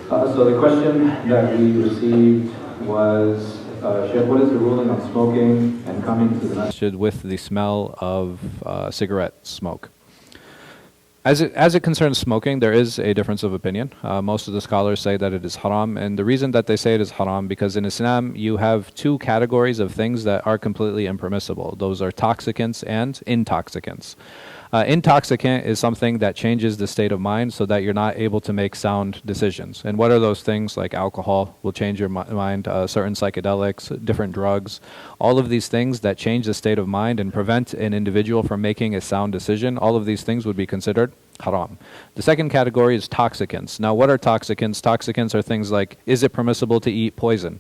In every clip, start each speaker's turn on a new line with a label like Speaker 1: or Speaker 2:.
Speaker 1: So the question that we received was, Sheikh, what is the ruling on smoking and coming to the masjid
Speaker 2: with the smell of cigarette smoke? As it concerns smoking, there is a difference of opinion. Most of the scholars say that it is haram, and the reason that they say it is haram because in Islam you have two categories of things that are completely impermissible. Those are toxicants and intoxicants. Intoxicant is something that changes the state of mind so that you're not able to make sound decisions. And what are those things? Like alcohol will change your mind, certain psychedelics, different drugs, all of these things that change the state of mind and prevent an individual from making a sound decision, all of these things would be considered haram. The second category is toxicants. Now, what are toxicants? Toxicants are things like, is it permissible to eat poison?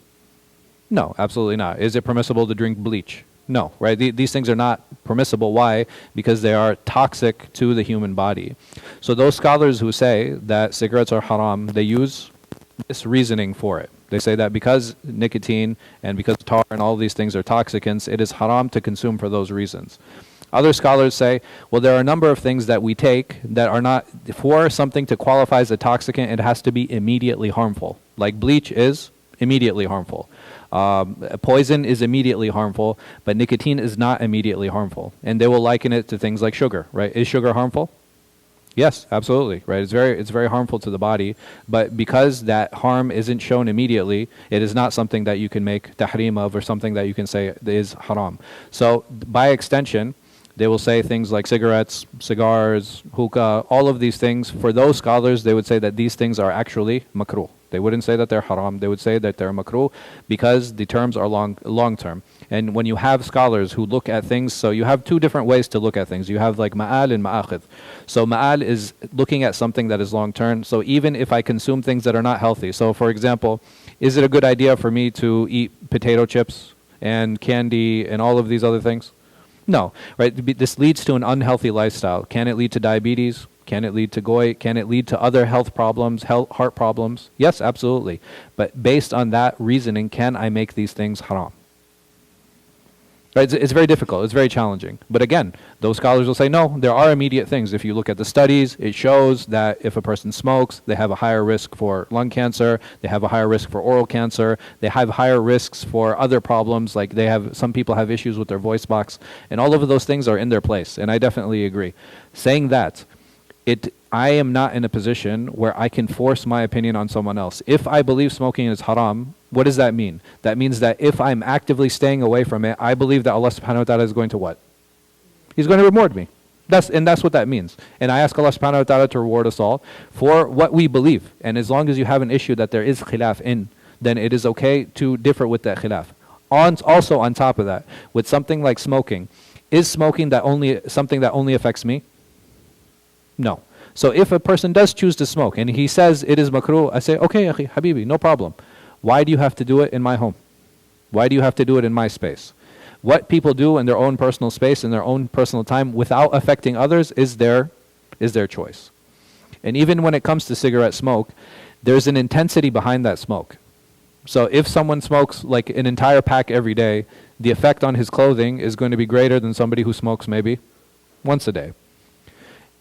Speaker 2: No, absolutely not. Is it permissible to drink bleach? No, right? These things are not permissible. Why? Because they are toxic to the human body. So those scholars who say that cigarettes are haram, they use this reasoning for it. They say that because nicotine and because tar and all these things are toxicants, it is haram to consume for those reasons. Other scholars say, well, there are a number of things that we take that are not, for something to qualify as a toxicant, it has to be immediately harmful. Like bleach is immediately harmful. Poison is immediately harmful, but nicotine is not immediately harmful. And they will liken it to things like sugar, right? Is sugar harmful? Yes, absolutely, right? It's very harmful to the body, but because that harm isn't shown immediately, it is not something that you can make tahrim of or something that you can say is haram. So by extension, they will say things like cigarettes, cigars, hookah, all of these things. For those scholars, they would say that these things are actually makruh. They wouldn't say that they're haram. They would say that they're makruh because the terms are long term. And when you have scholars who look at things, so you have two different ways to look at things. You have like ma'al and ma'akhid. So ma'al is looking at something that is long term. So even if I consume things that are not healthy. So for example, is it a good idea for me to eat potato chips and candy and all of these other things? No, right? This leads to an unhealthy lifestyle. Can it lead to diabetes? Can it lead to goit? Can it lead to other health problems, heart problems? Yes, absolutely. But based on that reasoning, can I make these things haram? Right? It's very difficult. It's very challenging. But again, those scholars will say, no, there are immediate things. If you look at the studies, it shows that if a person smokes, they have a higher risk for lung cancer, they have a higher risk for oral cancer, they have higher risks for other problems, like some people have issues with their voice box, and all of those things are in their place, and I definitely agree. Saying that, I am not in a position where I can force my opinion on someone else. If I believe smoking is haram, what does that mean? That means that if I'm actively staying away from it, I believe that Allah subhanahu wa ta'ala is going to what? He's going to reward me. That's what that means. And I ask Allah subhanahu wa ta'ala to reward us all for what we believe. And as long as you have an issue that there is khilaf in, then it is okay to differ with that khilaf. Also on top of that, with something like smoking, is smoking something that only affects me? No. So if a person does choose to smoke and he says it is makruh, I say, okay, akhi, habibi, no problem. Why do you have to do it in my home? Why do you have to do it in my space? What people do in their own personal space, in their own personal time, without affecting others, is their choice. And even when it comes to cigarette smoke, there's an intensity behind that smoke. So if someone smokes like an entire pack every day, the effect on his clothing is going to be greater than somebody who smokes maybe once a day.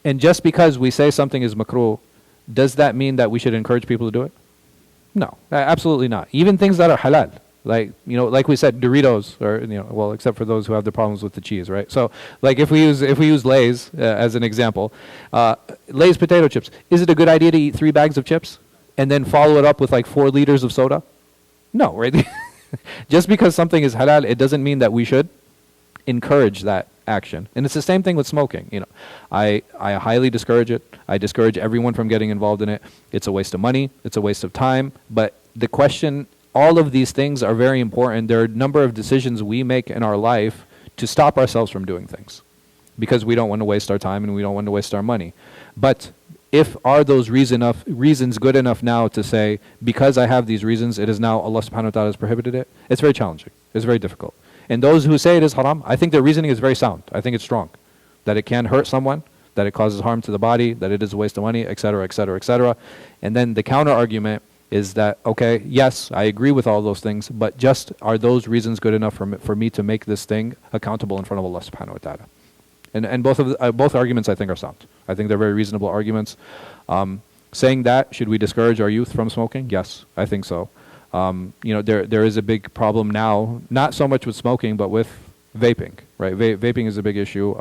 Speaker 2: And just because we say something is makruh, does that mean that we should encourage people to do it? No, absolutely not. Even things that are halal, like we said, Doritos, or except for those who have the problems with the cheese, right? So, like if we use Lay's as an example, Lay's potato chips. Is it a good idea to eat 3 bags of chips and then follow it up with like 4 liters of soda? No, right? Just because something is halal, it doesn't mean that we should encourage that action. And it's the same thing with smoking. I highly discourage it. I discourage everyone from getting involved in it. It's a waste of money. It's a waste of time. But the question, all of these things are very important. There are a number of decisions we make in our life to stop ourselves from doing things because we don't want to waste our time and we don't want to waste our money. But are those reasons good enough now to say, because I have these reasons, it is now Allah subhanahu wa ta'ala has prohibited it? It's very challenging. It's very difficult. And those who say it is haram, I think their reasoning is very sound. I think it's strong. That it can hurt someone, that it causes harm to the body, that it is a waste of money, etc., etc., etc. And then the counter argument is that, okay, yes, I agree with all those things, but just are those reasons good enough for me to make this thing accountable in front of Allah subhanahu wa ta'ala? And both arguments I think are sound. I think they're very reasonable arguments. Saying that, should we discourage our youth from smoking? Yes, I think so. There is a big problem now, not so much with smoking, but with vaping, right? Vaping is a big issue.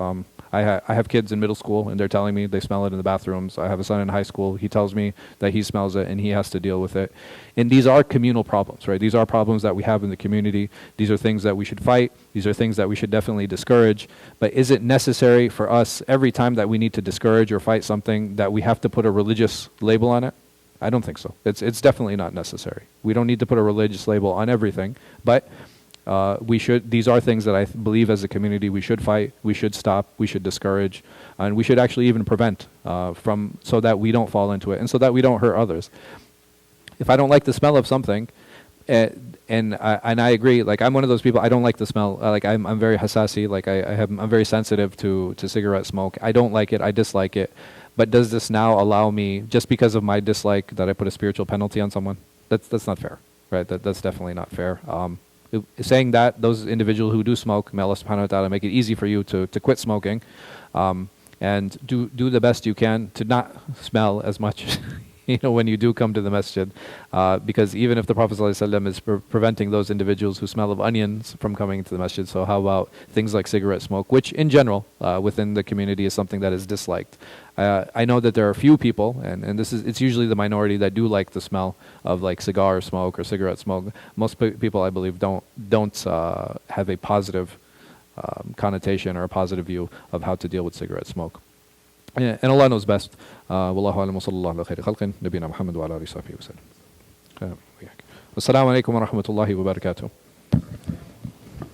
Speaker 2: I have kids in middle school, and they're telling me they smell it in the bathrooms. I have a son in high school. He tells me that he smells it, and he has to deal with it. And these are communal problems, right? These are problems that we have in the community. These are things that we should fight. These are things that we should definitely discourage. But is it necessary for us, every time that we need to discourage or fight something, that we have to put a religious label on it? I don't think so. It's definitely not necessary. We don't need to put a religious label on everything, but we should. These are things that I believe as a community we should fight, we should stop, we should discourage, and we should actually even prevent from, so that we don't fall into it and so that we don't hurt others. If I don't like the smell of something, and I agree, like I'm one of those people, I don't like the smell. Like I'm very hassasi, like I'm very sensitive to cigarette smoke. I don't like it, I dislike it. But does this now allow me, just because of my dislike, that I put a spiritual penalty on someone? That's not fair, right? That's definitely not fair. Saying that, those individuals who do smoke, may Allah subhanahu wa ta'ala make it easy for you to quit smoking, and do the best you can to not smell as much when you do come to the masjid, because even if the Prophet ﷺ is preventing those individuals who smell of onions from coming to the masjid, so how about things like cigarette smoke, which in general within the community is something that is disliked. I know that there are a few people, and it's usually the minority that do like the smell of like cigar smoke or cigarette smoke. Most people, I believe, don't have a positive connotation or a positive view of how to deal with cigarette smoke. And Allah knows best. Wallahu a'lam wa sallallahu ala khayri khalqin nabiyina Muhammad wa ala alihi wa sahbihi wa sallam. Wassalamu alaikum wa rahmatullahi wa barakatuh.